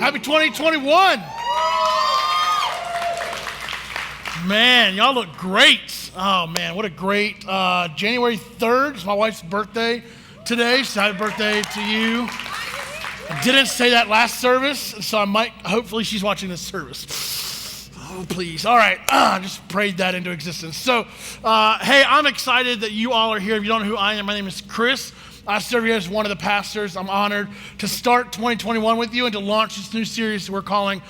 Happy 2021. Man, y'all look great. Oh man, what a great January 3rd is my wife's birthday today, so happy birthday to you. I didn't say that last service, so hopefully she's watching this service. Oh, please. All right, I just prayed that into existence. So, hey, I'm excited that you all are here. If you don't know who I am, my name is Chris. I serve here as one of the pastors. I'm honored to start 2021 with you and to launch this new series we're calling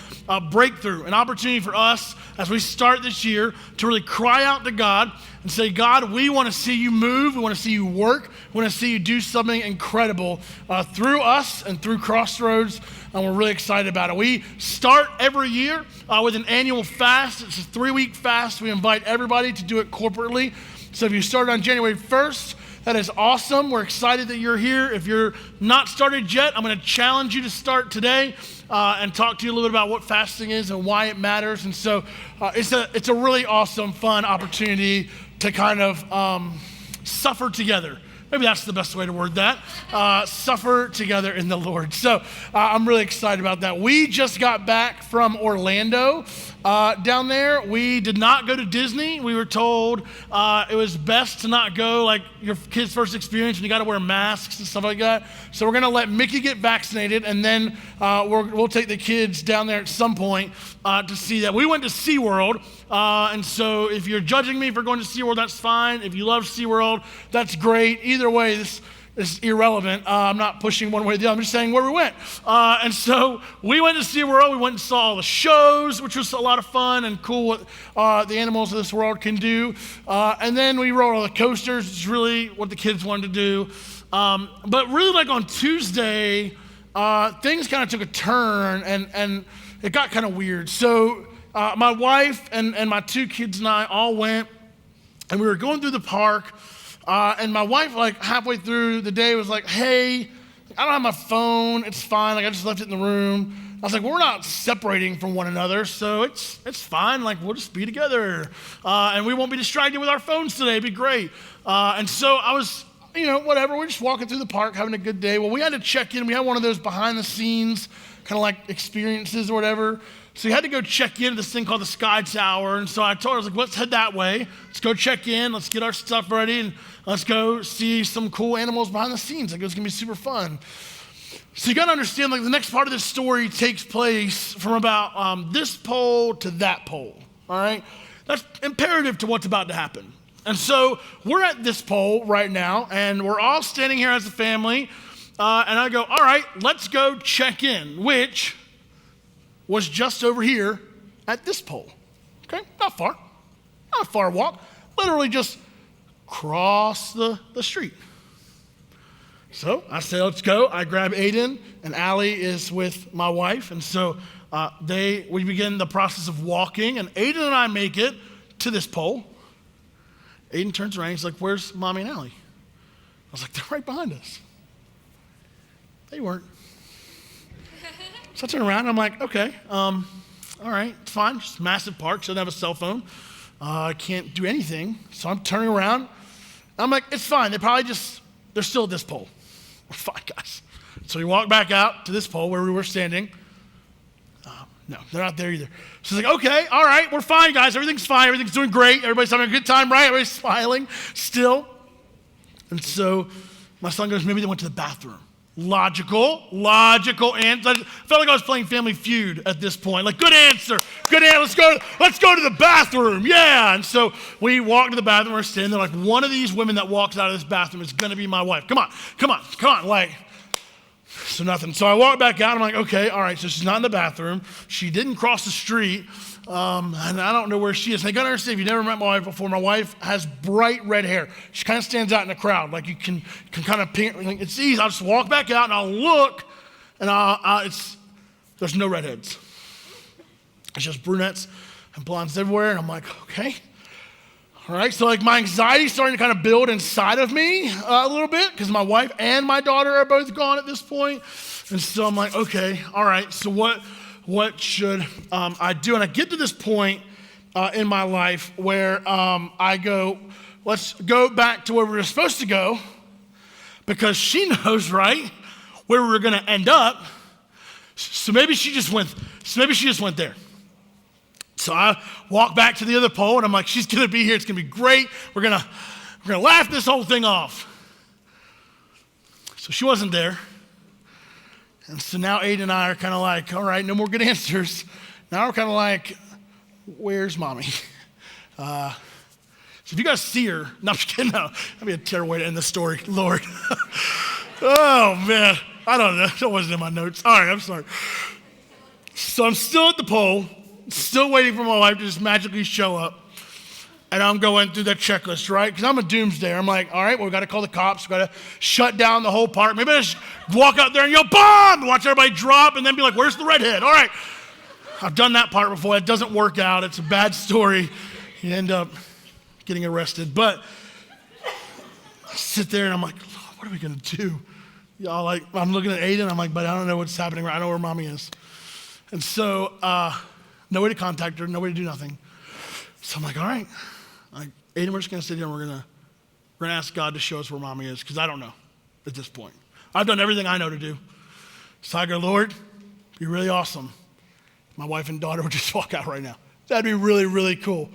Breakthrough, an opportunity for us as we start this year to really cry out to God and say, God, we want to see you move. We want to see you work. We want to see you do something incredible through us and through Crossroads, and we're really excited about it. We start every year with an annual fast. It's a 3-week fast. We invite everybody to do it corporately. So if you started on January 1st, that is awesome. We're excited that you're here. If you're not started yet, I'm going to challenge you to start today and talk to you a little bit about what fasting is and why it matters. And so it's a really awesome, fun opportunity to kind of suffer together. Maybe that's the best way to word that. Suffer together in the Lord. So I'm really excited about that. We just got back from Orlando down there. We did not go to Disney. We were told it was best to not go, like your kid's first experience, and you got to wear masks and stuff like that. So we're going to let Mickey get vaccinated, and then we'll take the kids down there at some point to see that. We went to SeaWorld, and so if you're judging me for going to SeaWorld, that's fine. If you love SeaWorld, that's great. Either way, this is irrelevant. I'm not pushing one way or the other. I'm just saying where we went. And so we went to SeaWorld. We went and saw all the shows, which was a lot of fun and cool what the animals of this world can do. And then we rode all the coasters, which is really what the kids wanted to do. But really, like on Tuesday, things kind of took a turn, and it got kind of weird. So my wife and my 2 kids and I all went, and we were going through the park. And my wife, like halfway through the day, was like, hey, I don't have my phone. It's fine. Like I just left it in the room. I was like, well, we're not separating from one another, so it's fine. Like we'll just be together. And we won't be distracted with our phones today. It'd be great. And so I was, whatever. We're just walking through the park, having a good day. Well, we had to check in. We had one of those behind the scenes kind of like experiences or whatever. So you had to go check in at this thing called the Sky Tower. And so I told her, I was like, let's head that way. Let's go check in. Let's get our stuff ready. And let's go see some cool animals behind the scenes. Like it was going to be super fun. So you got to understand, like the next part of this story takes place from about this pole to that pole. All right? That's imperative to what's about to happen. And so we're at this pole right now. And we're all standing here as a family. And I go, all right, let's go check in, which was just over here at this pole. Okay, not a far walk. Literally just cross the street. So I said, let's go. I grab Aiden, and Allie is with my wife. And so we begin the process of walking, and Aiden and I make it to this pole. Aiden turns around, he's like, where's Mommy and Allie? I was like, they're right behind us. They weren't. So I turn around, and I'm like, okay, all right, it's fine. Just a massive park, so I don't have a cell phone. I can't do anything. So I'm turning around. I'm like, it's fine. They're still at this pole. We're fine, guys. So we walk back out to this pole where we were standing. No, they're not there either. So she's like, okay, all right, we're fine, guys. Everything's fine. Everything's doing great. Everybody's having a good time, right? Everybody's smiling still. And so my son goes, maybe they went to the bathroom. Logical answer. I felt like I was playing Family Feud at this point. Like, good answer. Let's go to the bathroom. Yeah. And so we walk to the bathroom. We're standing there like, one of these women that walks out of this bathroom is going to be my wife. Come on. Like, so nothing. So I walk back out. I'm like, okay, all right. So she's not in the bathroom. She didn't cross the street. And I don't know where she is. And I got to understand, if you've never met my wife before, my wife has bright red hair. She kind of stands out in the crowd. Like you can kind of ping, like it's easy. I'll just walk back out and I'll look, and there's no redheads. It's just brunettes and blondes everywhere. And I'm like, okay. All right. So like my anxiety is starting to kind of build inside of me a little bit because my wife and my daughter are both gone at this point. And so I'm like, okay, all right. So what should I do? And I get to this point in my life where I go, let's go back to where we were supposed to go, because she knows, right, where we were going to end up. So maybe she just went there. So I walk back to the other pole, and I'm like, she's going to be here. It's going to be great. We're going to laugh this whole thing off. So she wasn't there. And so now Aiden and I are kind of like, all right, no more good answers. Now we're kind of like, where's mommy? So if you guys see her, no, I'm just kidding. No, that'd be a terrible way to end the story. Lord. Oh, man. I don't know. That wasn't in my notes. All right, I'm sorry. So I'm still at the pole, still waiting for my wife to just magically show up. And I'm going through that checklist, right? Because I'm a doomsdayer. I'm like, all right, well, we got to call the cops. We got to shut down the whole park. Maybe I just walk out there and yell, bomb! And watch everybody drop and then be like, where's the redhead? All right. I've done that part before. It doesn't work out. It's a bad story. You end up getting arrested. But I sit there and I'm like, what are we going to do? Y'all, like, I'm looking at Aiden. I'm like, but I don't know what's happening. I know where mommy is. And so no way to contact her, no way to do nothing. So I'm like, all right. Like, Aiden, we're just going to sit here and we're going to ask God to show us where mommy is, because I don't know at this point. I've done everything I know to do. So I go, Lord, it'd be really awesome. My wife and daughter would just walk out right now. That'd be really, really cool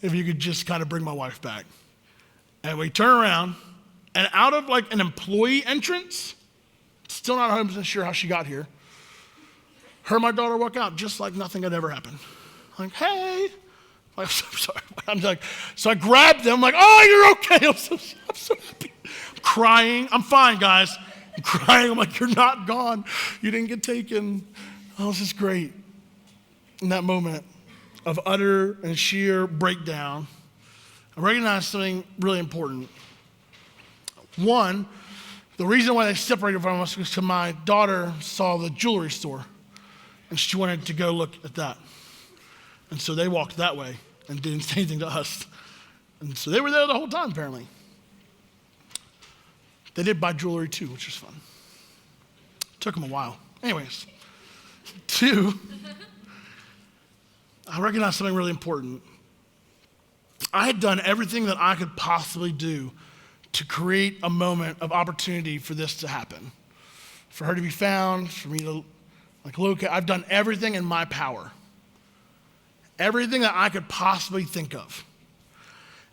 if you could just kind of bring my wife back. And we turn around, and out of like an employee entrance, still not 100% sure how she got here, her and my daughter walk out just like nothing had ever happened. Like, hey. I'm sorry. I'm like, so I grabbed them. I'm like, oh, you're okay. I'm so happy. I'm crying. I'm fine, guys. I'm crying. I'm like, you're not gone. You didn't get taken. Oh, this is great. In that moment of utter and sheer breakdown, I recognized something really important. One, the reason why they separated from us was because my daughter saw the jewelry store, and she wanted to go look at that. And so they walked that way and didn't say anything to us. And so they were there the whole time, apparently. They did buy jewelry too, which was fun. Took them a while. Anyways, two, I recognized something really important. I had done everything that I could possibly do to create a moment of opportunity for this to happen. For her to be found, for me to locate. I've done everything in my power. Everything that I could possibly think of.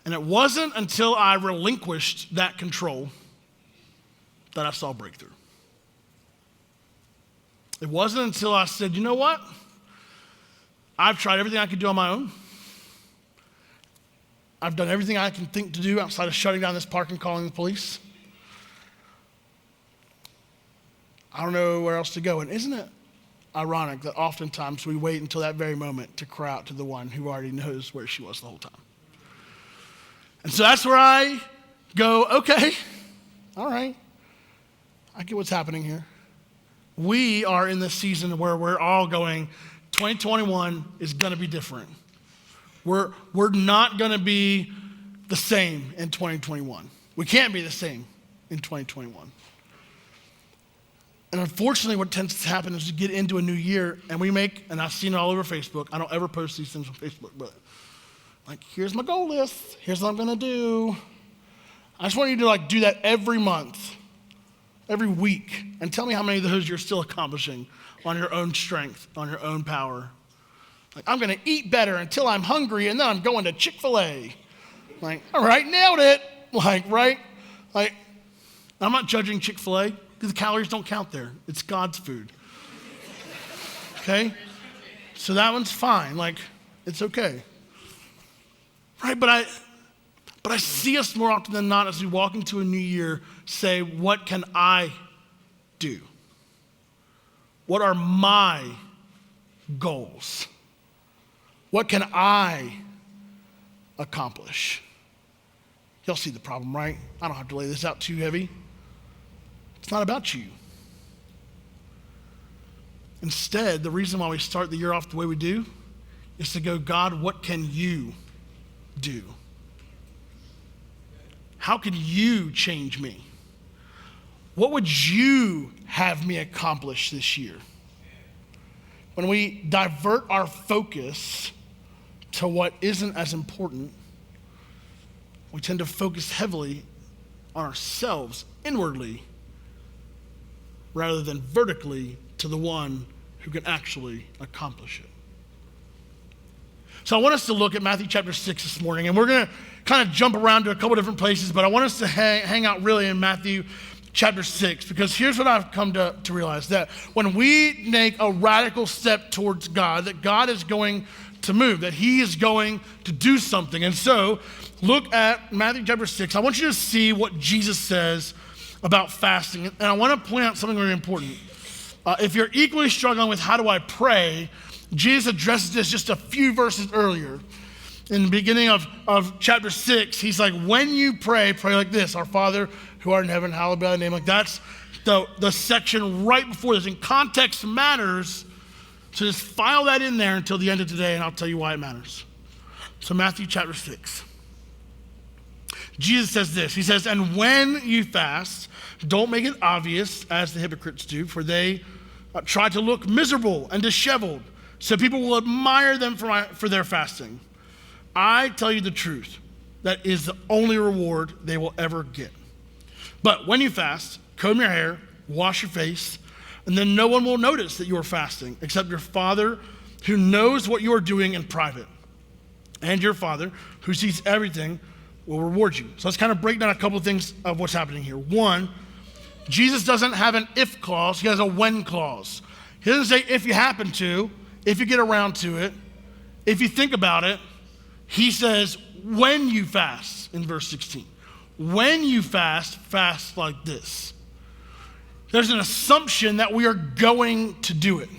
And it wasn't until I relinquished that control that I saw breakthrough. It wasn't until I said, you know what? I've tried everything I could do on my own. I've done everything I can think to do outside of shutting down this park and calling the police. I don't know where else to go. And isn't it ironic that oftentimes we wait until that very moment to cry out to the one who already knows where she was the whole time? And so that's where I go, okay, all right, I get what's happening here. We are in this season where we're all going, 2021 is going to be different. We're not going to be the same in 2021. We can't be the same in 2021. And unfortunately, what tends to happen is we get into a new year and we make, and I've seen it all over Facebook. I don't ever post these things on Facebook, but like, here's my goal list. Here's what I'm going to do. I just want you to do that every month, every week, and tell me how many of those you're still accomplishing on your own strength, on your own power. Like, I'm going to eat better until I'm hungry, and then I'm going to Chick-fil-A. Like, all right, nailed it. Right? I'm not judging Chick-fil-A. The calories don't count there. It's God's food. Okay? So that one's fine. It's okay. Right? But I see us more often than not as we walk into a new year say, what can I do? What are my goals? What can I accomplish? Y'all see the problem, right? I don't have to lay this out too heavy. It's not about you. Instead, the reason why we start the year off the way we do is to go, God, what can you do? How can you change me? What would you have me accomplish this year? When we divert our focus to what isn't as important, we tend to focus heavily on ourselves inwardly rather than vertically to the one who can actually accomplish it. So I want us to look at Matthew chapter 6 this morning, and we're going to kind of jump around to a couple different places, but I want us to hang out really in Matthew chapter 6, because here's what I've come to realize, that when we make a radical step towards God, that God is going to move, that he is going to do something. And so look at Matthew chapter 6. I want you to see what Jesus says about fasting. And I want to point out something really important. If you're equally struggling with how do I pray, Jesus addresses this just a few verses earlier. In the beginning of chapter 6, he's like, when you pray, pray like this: Our Father who art in heaven, hallowed be thy name. Like that's the section right before this. And context matters, so just file that in there until the end of today, and I'll tell you why it matters. So Matthew chapter 6. Jesus says this. He says, and when you fast, don't make it obvious as the hypocrites do, for they try to look miserable and disheveled, so people will admire them for their fasting. I tell you the truth, that is the only reward they will ever get. But when you fast, comb your hair, wash your face, and then no one will notice that you are fasting, except your Father who knows what you are doing in private. And your Father who sees everything will reward you. So let's kind of break down a couple of things of what's happening here. One, Jesus doesn't have an if clause, he has a when clause. He doesn't say if you happen to, if you get around to it, if you think about it. He says when you fast in verse 16. When you fast, fast like this. There's an assumption that we are going to do it.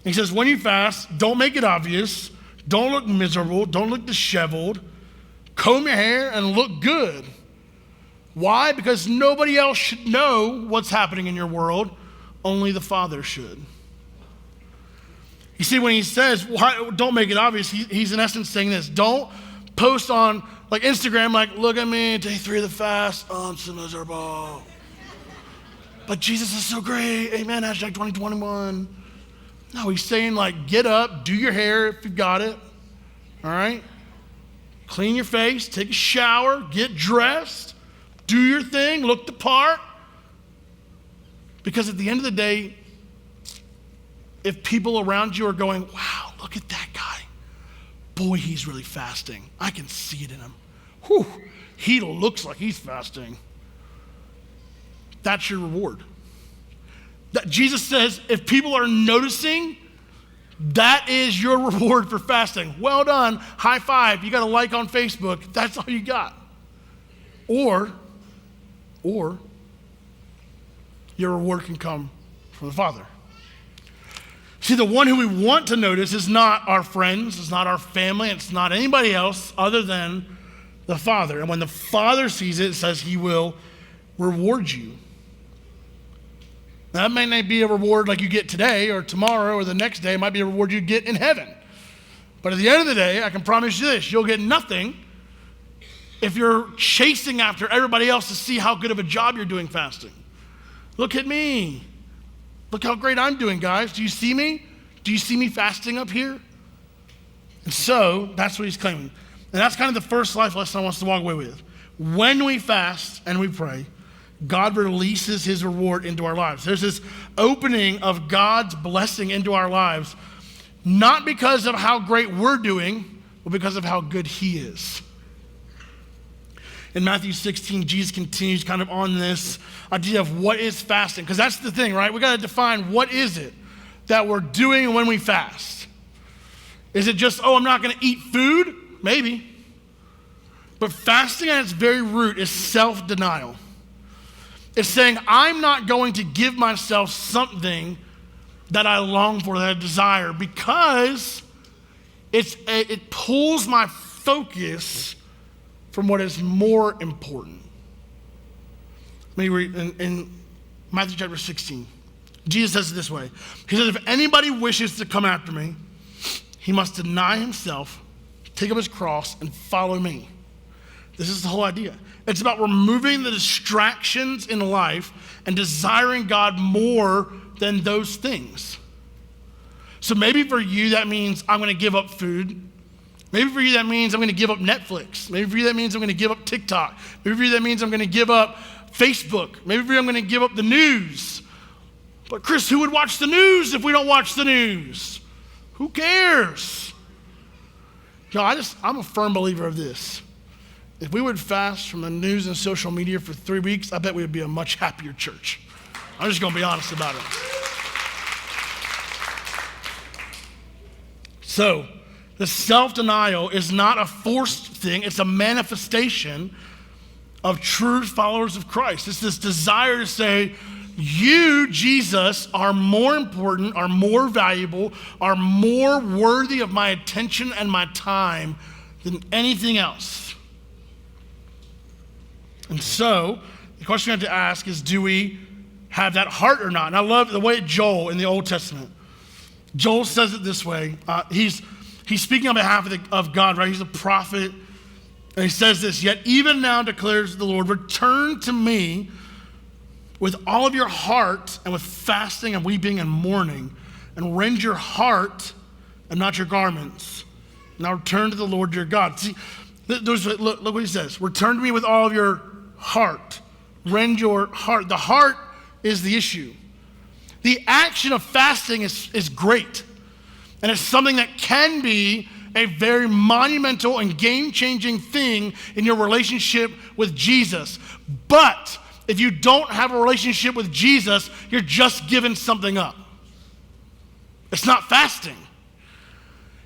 He says when you fast, don't make it obvious, don't look miserable, don't look disheveled, comb your hair and look good. Why? Because nobody else should know what's happening in your world, only the Father should. You see, when he says, don't make it obvious, he's in essence saying this: don't post on like Instagram, like, look at me, day 3 of the fast, oh, I'm so miserable. But Jesus is so great, amen, hashtag 2021. No, he's saying like, get up, do your hair if you've got it, all right? Clean your face, take a shower, get dressed, do your thing, look the part. Because at the end of the day, if people around you are going, wow, look at that guy. Boy, he's really fasting. I can see it in him. Whew, he looks like he's fasting. That's your reward. That Jesus says, if people are noticing, that is your reward for fasting. Well done, high five, you got a like on Facebook, that's all you got. Or your reward can come from the Father. See, the one who we want to notice is not our friends, it's not our family, it's not anybody else other than the Father. And when the Father sees it, it says he will reward you. Now, that may not be a reward like you get today or tomorrow or the next day. It might be a reward you get in heaven. But at the end of the day, I can promise you this: you'll get nothing if you're chasing after everybody else to see how good of a job you're doing fasting. Look at me. Look how great I'm doing, guys. Do you see me? Do you see me fasting up here? And so that's what he's claiming. And that's kind of the first life lesson I want us to walk away with. When we fast and we pray, God releases his reward into our lives. There's this opening of God's blessing into our lives, not because of how great we're doing, but because of how good he is. In Matthew 16, Jesus continues kind of on this idea of what is fasting. Because that's the thing, right? We got to define what is it that we're doing when we fast. Is it just, I'm not going to eat food? Maybe. But fasting at its very root is self-denial. It's saying, I'm not going to give myself something that I long for, that I desire, because it pulls my focus from what is more important. Let me read in Matthew chapter 16. Jesus says it this way. He says, if anybody wishes to come after me, he must deny himself, take up his cross, and follow me. This is the whole idea. It's about removing the distractions in life and desiring God more than those things. So maybe for you that means I'm going to give up food. Maybe for you that means I'm going to give up Netflix. Maybe for you that means I'm going to give up Maybe for you that means I'm going to give up Facebook. Maybe for you I'm going to give up the news. But Chris, who would watch the news if we don't watch the news? Who cares? I'm a firm believer of this. If we would fast from the news and social media for 3 weeks, I bet we would be a much happier church. I'm just going to be honest about it. So, the self-denial is not a forced thing. It's a manifestation of true followers of Christ. It's this desire to say, you, Jesus, are more important, are more valuable, are more worthy of my attention and my time than anything else. And so, the question I have to ask is, do we have that heart or not? And I love the way Joel in the Old Testament, Joel says it this way. He's speaking on behalf of God, right? He's a prophet. And he says this, yet even now declares the Lord, return to me with all of your heart and with fasting and weeping and mourning, and rend your heart and not your garments. Now return to the Lord your God. See, look what he says. Return to me with all of your heart. Rend your heart. The heart is the issue. The action of fasting is great. And it's something that can be a very monumental and game-changing thing in your relationship with Jesus. But if you don't have a relationship with Jesus, you're just giving something up. It's not fasting.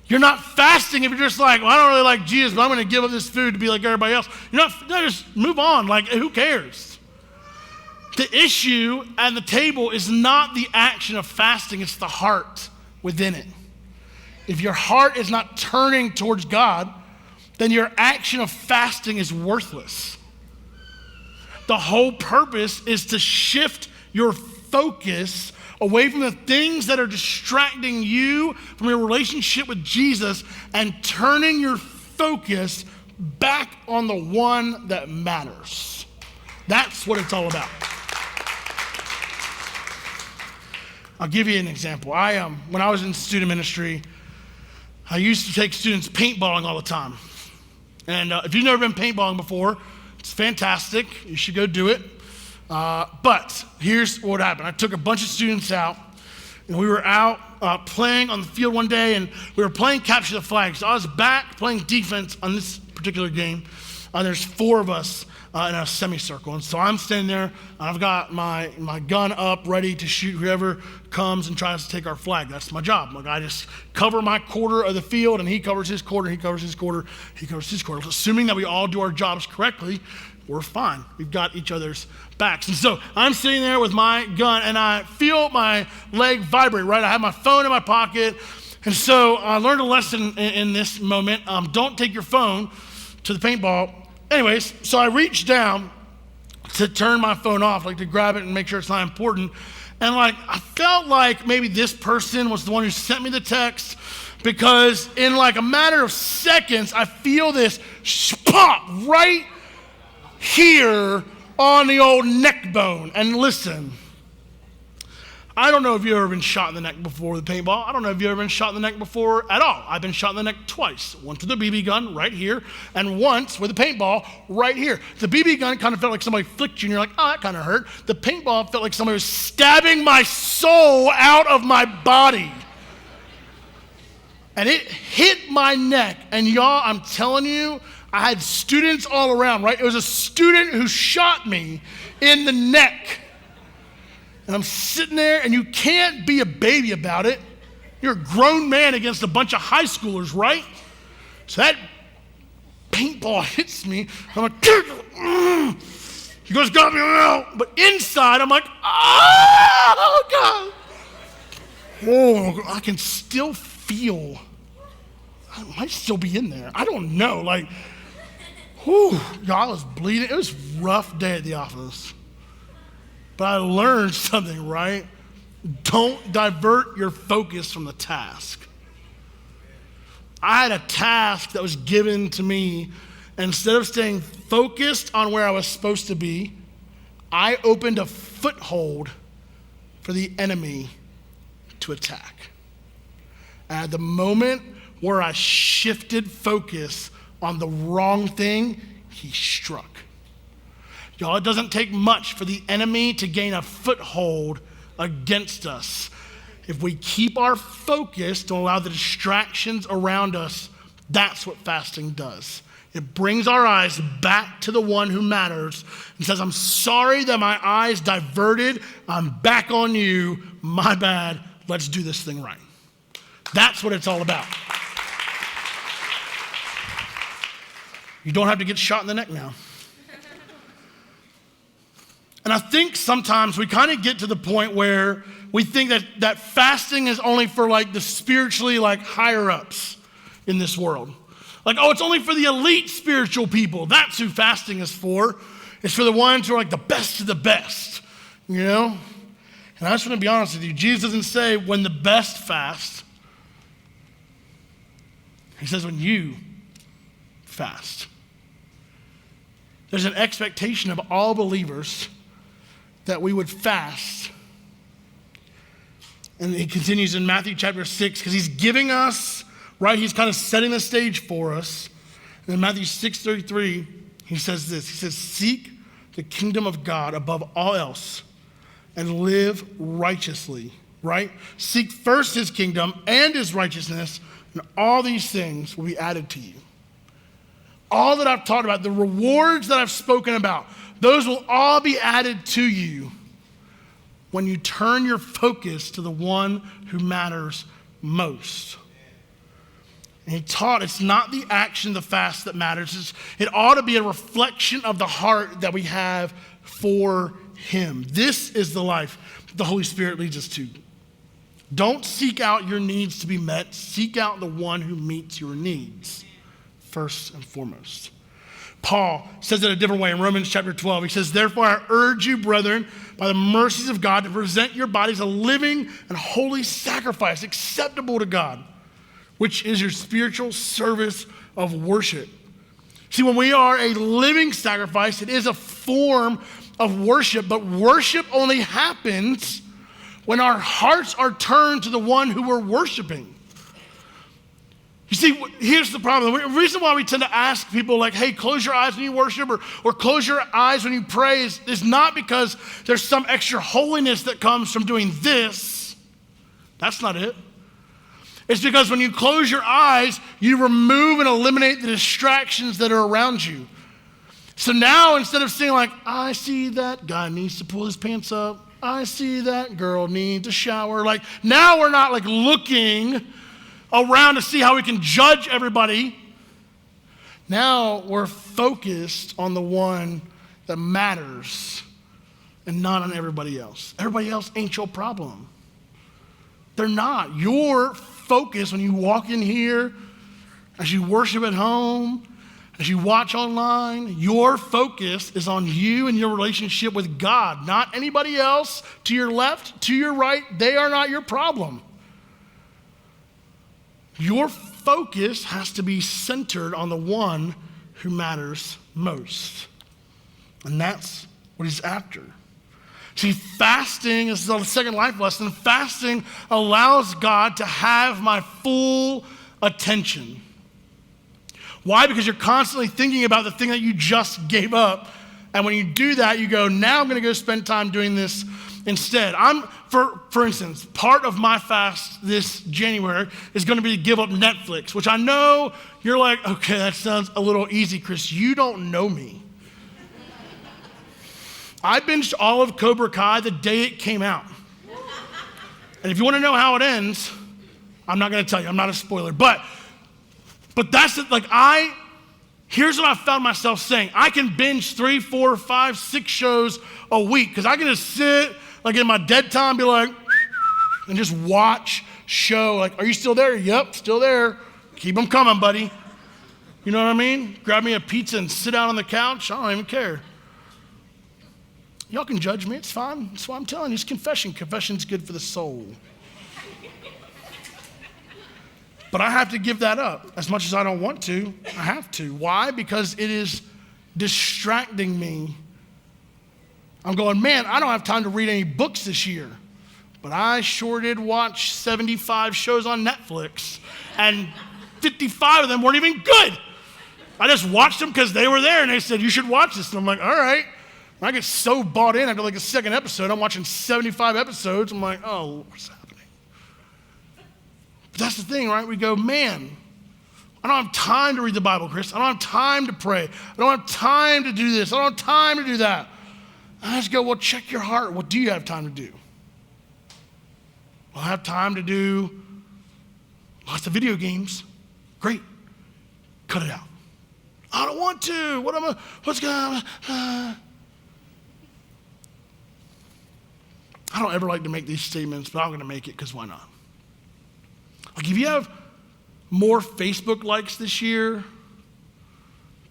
You're not fasting if you're just like, well, I don't really like Jesus, but I'm going to give up this food to be like everybody else. Just move on. Like, who cares? The issue at the table is not the action of fasting, it's the heart within it. If your heart is not turning towards God, then your action of fasting is worthless. The whole purpose is to shift your focus away from the things that are distracting you from your relationship with Jesus and turning your focus back on the one that matters. That's what it's all about. I'll give you an example. When I was in student ministry, I used to take students paintballing all the time. And if you've never been paintballing before, it's fantastic. You should go do it. But here's what happened. I took a bunch of students out, and we were out playing on the field one day, and we were playing capture the flag. So I was back playing defense on this particular game. There's 4 of us in a semicircle. And so I'm standing there, and I've got my gun up, ready to shoot whoever comes and tries to take our flag. That's my job. Like, I just cover my quarter of the field, and he covers his quarter, he covers his quarter, he covers his quarter. Assuming that we all do our jobs correctly, we're fine. We've got each other's backs. And so I'm sitting there with my gun, and I feel my leg vibrate, right? I have my phone in my pocket. And so I learned a lesson in this moment. Don't take your phone to the paintball. Anyways, so I reached down to turn my phone off, like to grab it and make sure it's not important. And I felt like maybe this person was the one who sent me the text, because in a matter of seconds, I feel this pop right here on the old neck bone. And listen, I don't know if you've ever been shot in the neck before with a paintball. I don't know if you've ever been shot in the neck before at all. I've been shot in the neck twice. Once with a BB gun right here, and once with a paintball right here. The BB gun kind of felt like somebody flicked you, and you're like, oh, that kind of hurt. The paintball felt like somebody was stabbing my soul out of my body. And it hit my neck. And y'all, I'm telling you, I had students all around, right? It was a student who shot me in the neck. And I'm sitting there, and you can't be a baby about it. You're a grown man against a bunch of high schoolers, right? So that paintball hits me. I'm like, he goes, got me out. But inside, I'm like, oh, God. Oh, I can still feel. I might still be in there. I don't know. Y'all, I was bleeding. It was a rough day at the office. But I learned something, right? Don't divert your focus from the task. I had a task that was given to me. Instead of staying focused on where I was supposed to be, I opened a foothold for the enemy to attack. And at the moment where I shifted focus on the wrong thing, he struck. Y'all, it doesn't take much for the enemy to gain a foothold against us. If we keep our focus, don't allow the distractions around us, that's what fasting does. It brings our eyes back to the one who matters and says, I'm sorry that my eyes diverted. I'm back on you. My bad. Let's do this thing right. That's what it's all about. You don't have to get shot in the neck now. And I think sometimes we kind of get to the point where we think that fasting is only for like the spiritually like higher ups in this world. Like, oh, it's only for the elite spiritual people. That's who fasting is for. It's for the ones who are like the best of the best, you know? And I just want to be honest with you. Jesus doesn't say when the best fast. He says when you fast. There's an expectation of all believers that we would fast. And he continues in Matthew chapter 6 because he's giving us, right? He's kind of setting the stage for us. And in Matthew 6:33, he says this. He says, seek the kingdom of God above all else and live righteously, right? Seek first his kingdom and his righteousness, and all these things will be added to you. All that I've talked about, the rewards that I've spoken about, those will all be added to you when you turn your focus to the one who matters most. And he taught it's not the action of the fast that matters. It ought to be a reflection of the heart that we have for him. This is the life the Holy Spirit leads us to. Don't seek out your needs to be met. Seek out the one who meets your needs first and foremost. Paul says it a different way in Romans chapter 12. He says, therefore I urge you, brethren, by the mercies of God, to present your bodies a living and holy sacrifice acceptable to God, which is your spiritual service of worship. See, when we are a living sacrifice, it is a form of worship, but worship only happens when our hearts are turned to the one who we're worshiping. You see, here's the problem. The reason why we tend to ask people like, hey, close your eyes when you worship or close your eyes when you pray is not because there's some extra holiness that comes from doing this. That's not it. It's because when you close your eyes, you remove and eliminate the distractions that are around you. So now instead of saying like, I see that guy needs to pull his pants up. I see that girl needs a shower. Like now we're not like looking around to see how we can judge everybody. Now we're focused on the one that matters and not on everybody else. Everybody else ain't your problem. They're not. Your focus when you walk in here, as you worship at home, as you watch online, your focus is on you and your relationship with God, not anybody else to your left, to your right. They are not your problem. Your focus has to be centered on the one who matters most. And that's what he's after. See, fasting, this is the second life lesson, fasting allows God to have my full attention. Why? Because you're constantly thinking about the thing that you just gave up. And when you do that, you go, now I'm going to go spend time doing this instead. For instance, part of my fast this January is going to be to give up Netflix, which I know you're like, okay, that sounds a little easy, Chris. You don't know me. I binged all of Cobra Kai the day it came out. And if you want to know how it ends, I'm not going to tell you. I'm not a spoiler. But that's it. Like here's what I found myself saying. I can binge 3, 4, 5, 6 shows a week because I can just sit like in my dead time, be like, and just watch show. Like, are you still there? Yep, still there. Keep them coming, buddy. You know what I mean? Grab me a pizza and sit down on the couch. I don't even care. Y'all can judge me. It's fine. That's why I'm telling you. It's confession. Confession's good for the soul. But I have to give that up. As much as I don't want to, I have to. Why? Because it is distracting me. I'm going, man, I don't have time to read any books this year. But I sure did watch 75 shows on Netflix, and 55 of them weren't even good. I just watched them because they were there, and they said, you should watch this. And I'm like, all right. When I get so bought in after like the second episode, I'm watching 75 episodes. I'm like, oh, what's happening? But that's the thing, right? We go, man, I don't have time to read the Bible, Chris. I don't have time to pray. I don't have time to do this. I don't have time to do that. I just go, well, check your heart. What do you have time to do? Well, I have time to do lots of video games. Great. Cut it out. I don't want to. What's going on? I don't ever like to make these statements, but I'm going to make it because why not? Like if you have more Facebook likes this year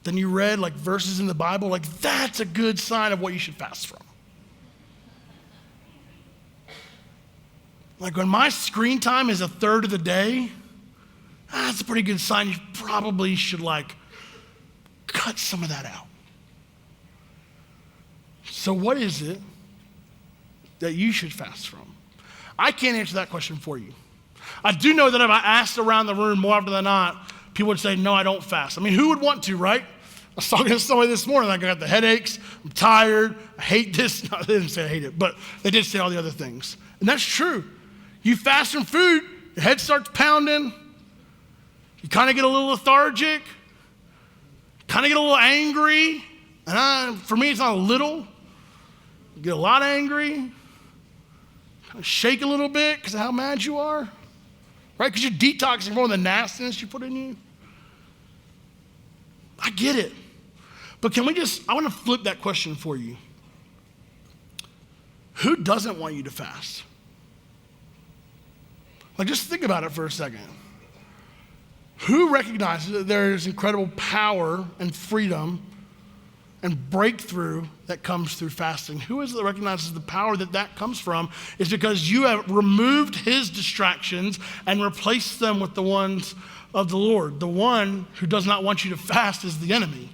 than you read like verses in the Bible, like that's a good sign of what you should fast from. Like when my screen time is a third of the day, that's a pretty good sign. You probably should like cut some of that out. So what is it that you should fast from? I can't answer that question for you. I do know that if I asked around the room more often than not, people would say, no, I don't fast. I mean, who would want to, right? I was talking to somebody this morning, like I got the headaches, I'm tired, I hate this. No, they didn't say I hate it, but they did say all the other things. And that's true. You fast from food, your head starts pounding, you kind of get a little lethargic, kind of get a little angry. And for me, it's not a little. You get a lot angry, kind of shake a little bit because of how mad you are, right? Because you're detoxing from all the nastiness you put in you. I get it. But I want to flip that question for you. Who doesn't want you to fast? Like, just think about it for a second. Who recognizes that there is incredible power and freedom and breakthrough that comes through fasting? Who is it that recognizes the power that comes from is because you have removed his distractions and replaced them with the ones of the Lord. The one who does not want you to fast is the enemy.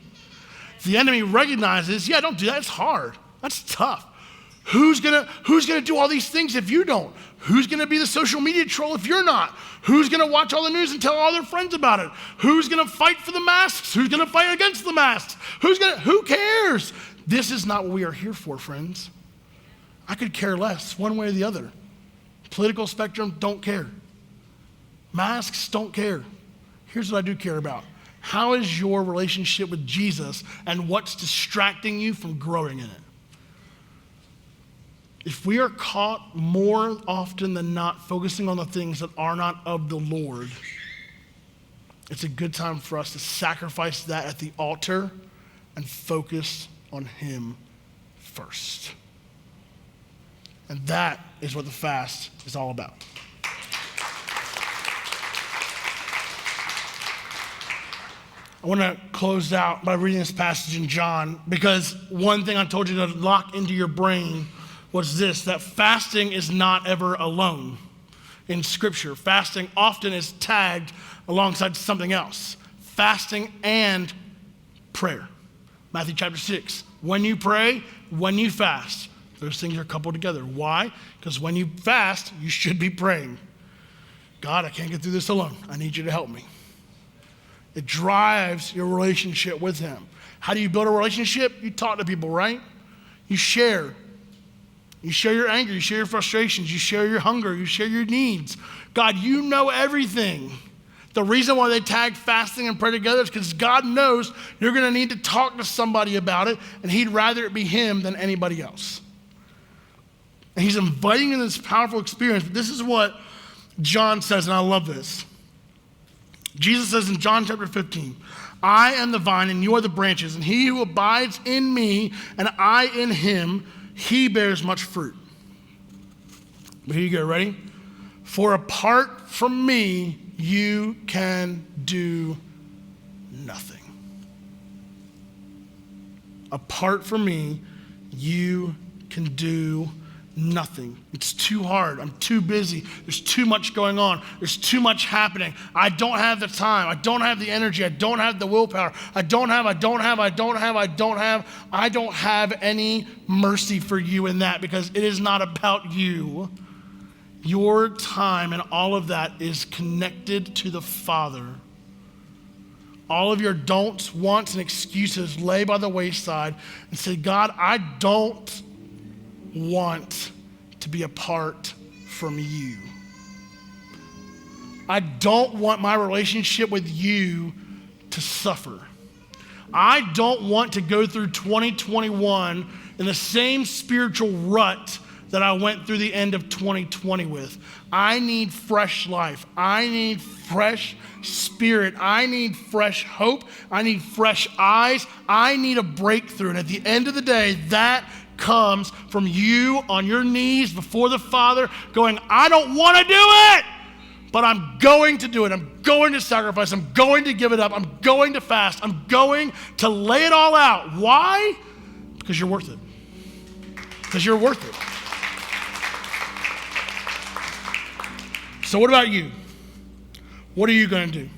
The enemy recognizes, yeah, don't do that. It's hard. That's tough. Who's gonna do all these things if you don't? Who's gonna be the social media troll if you're not? Who's gonna watch all the news and tell all their friends about it? Who's gonna fight for the masks? Who's gonna fight against the masks? Who cares? This is not what we are here for, friends. I could care less one way or the other. Political spectrum, don't care. Masks, don't care. Here's what I do care about. How is your relationship with Jesus and what's distracting you from growing in it? If we are caught more often than not focusing on the things that are not of the Lord, it's a good time for us to sacrifice that at the altar and focus on him first. And that is what the fast is all about. I want to close out by reading this passage in John, because one thing I told you to lock into your brain was this, that fasting is not ever alone in Scripture. Fasting often is tagged alongside something else. Fasting and prayer. Matthew chapter 6. When you pray, when you fast, those things are coupled together. Why? Because when you fast, you should be praying. God, I can't get through this alone. I need you to help me. It drives your relationship with him. How do you build a relationship? You talk to people, right? You share. You share your anger, you share your frustrations, you share your hunger, you share your needs. God, you know everything. The reason why they tag fasting and pray together is because God knows you're going to need to talk to somebody about it, and he'd rather it be him than anybody else. And he's inviting in this powerful experience. But this is what John says, and I love this. Jesus says in John chapter 15, I am the vine and you are the branches, and he who abides in me and I in him, he bears much fruit. But here you go, ready? For apart from me, you can do nothing. Apart from me, you can do nothing. It's too hard. I'm too busy. There's too much going on. There's too much happening. I don't have the time. I don't have the energy. I don't have the willpower. I don't have any mercy for you in that, because it is not about you. Your time and all of that is connected to the Father. all of your don'ts, wants, and excuses lay by the wayside and say, God, I don't want to be apart from you. I don't want my relationship with you to suffer. I don't want to go through 2021 in the same spiritual rut that I went through the end of 2020 with. I need fresh life. I need fresh spirit. I need fresh hope. I need fresh eyes. I need a breakthrough. And at the end of the day, that comes from you on your knees before the Father going, I don't want to do it, but I'm going to do it. I'm going to sacrifice. I'm going to give it up. I'm going to fast. I'm going to lay it all out. Why? Because you're worth it. Because you're worth it. So what about you? What are you going to do?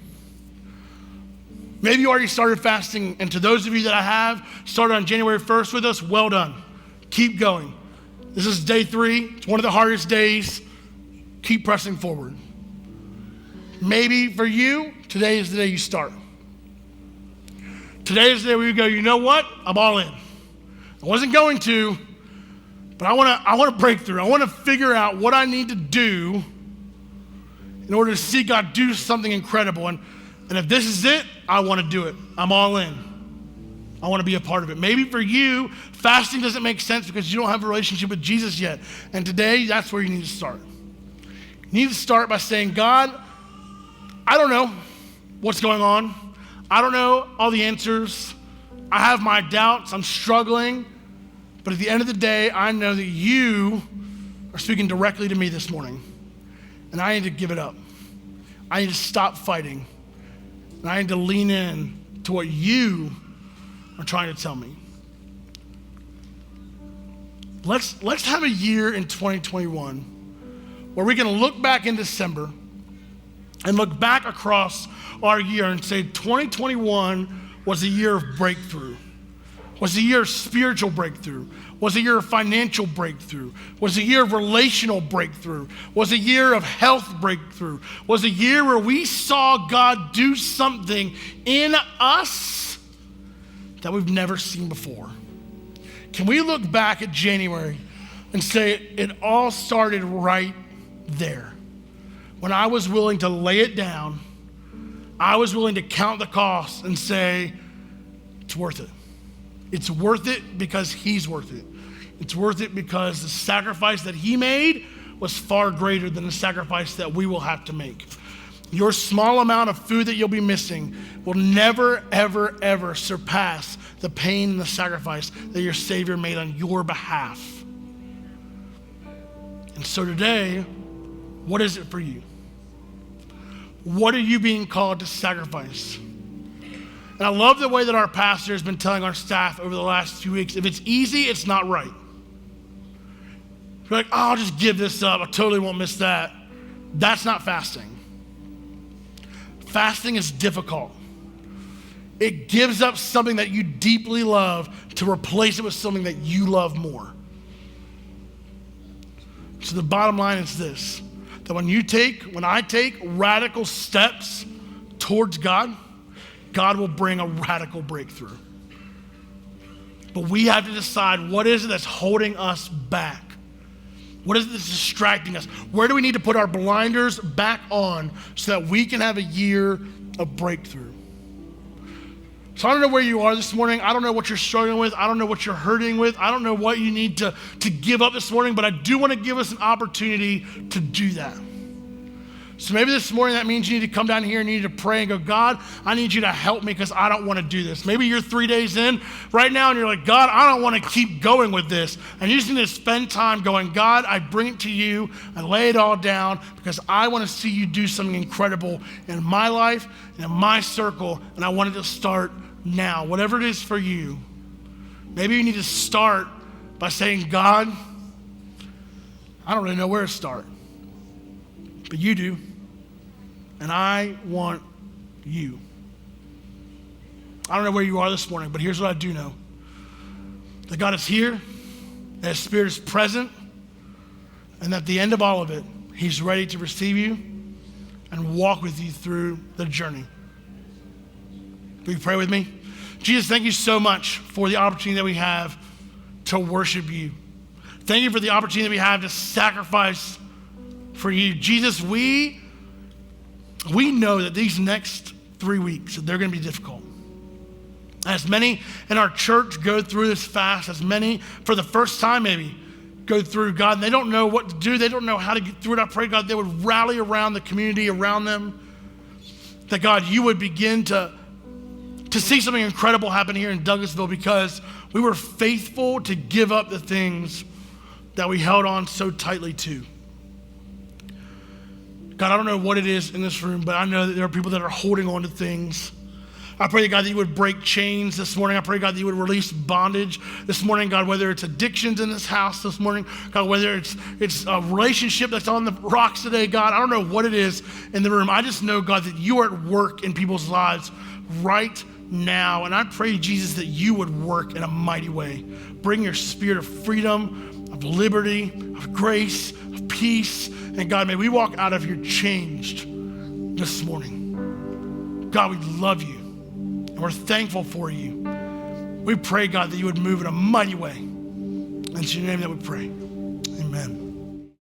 Maybe you already started fasting, and to those of you that I have started on January 1st with us, well done. Keep going. This is day 3. It's one of the hardest days. Keep pressing forward. Maybe for you, today is the day you start. Today is the day where you go, you know what? I'm all in. I wasn't going to, but I want to break through. I want to figure out what I need to do in order to see God do something incredible. And if this is it, I want to do it. I'm all in. I want to be a part of it. Maybe for you, fasting doesn't make sense because you don't have a relationship with Jesus yet. And today, that's where you need to start. You need to start by saying, God, I don't know what's going on. I don't know all the answers. I have my doubts. I'm struggling. But at the end of the day, I know that you are speaking directly to me this morning. And I need to give it up. I need to stop fighting. And I need to lean in to what you are trying to tell me. Let's have a year in 2021 where we can look back in December and look back across our year and say 2021 was a year of breakthrough, was a year of spiritual breakthrough, was a year of financial breakthrough, was a year of relational breakthrough, was a year of health breakthrough, was a year where we saw God do something in us that we've never seen before. Can we look back at January and say it all started right there? When I was willing to lay it down, I was willing to count the cost and say, it's worth it. It's worth it because he's worth it. It's worth it because the sacrifice that he made was far greater than the sacrifice that we will have to make. Your small amount of food that you'll be missing will never, ever, ever surpass the pain and the sacrifice that your Savior made on your behalf. And so today, what is it for you? What are you being called to sacrifice? And I love the way that our pastor has been telling our staff over the last 2 weeks, if it's easy, it's not right. You're like, oh, I'll just give this up. I totally won't miss that. That's not fasting. Fasting is difficult. It gives up something that you deeply love to replace it with something that you love more. So the bottom line is this, that when I take radical steps towards God, God will bring a radical breakthrough. But we have to decide, what is it that's holding us back? What is it that's distracting us? Where do we need to put our blinders back on so that we can have a year of breakthrough? So I don't know where you are this morning. I don't know what you're struggling with. I don't know what you're hurting with. I don't know what you need to give up this morning, but I do want to give us an opportunity to do that. So maybe this morning that means you need to come down here and you need to pray and go, God, I need you to help me because I don't want to do this. Maybe you're 3 days in right now and you're like, God, I don't want to keep going with this. And you just need to spend time going, God, I bring it to you. I lay it all down because I want to see you do something incredible in my life and in my circle. And I want it to start now. Whatever it is for you, maybe you need to start by saying, God, I don't really know where to start, but you do. And I want you. I don't know where you are this morning, but here's what I do know. That God is here, that his Spirit is present, and at the end of all of it, he's ready to receive you and walk with you through the journey. Will you pray with me? Jesus, thank you so much for the opportunity that we have to worship you. Thank you for the opportunity that we have to sacrifice for you. Jesus, we know that these next 3 weeks, they're going to be difficult. As many in our church go through this fast, as many for the first time maybe go through, God, and they don't know what to do. They don't know how to get through it. I pray, God, they would rally around the community around them. That, God, you would begin to see something incredible happen here in Douglasville because we were faithful to give up the things that we held on so tightly to. God, I don't know what it is in this room, but I know that there are people that are holding on to things. I pray, God, that you would break chains this morning. I pray, God, that you would release bondage this morning, God, whether it's addictions in this house this morning, God, whether it's a relationship that's on the rocks today, God, I don't know what it is in the room. I just know, God, that you are at work in people's lives right now. And I pray, Jesus, that you would work in a mighty way. Bring your spirit of freedom, of liberty, of grace, of peace. And God, may we walk out of here changed this morning. God, we love you. And we're thankful for you. We pray, God, that you would move in a mighty way. And it's in your name that we pray. Amen.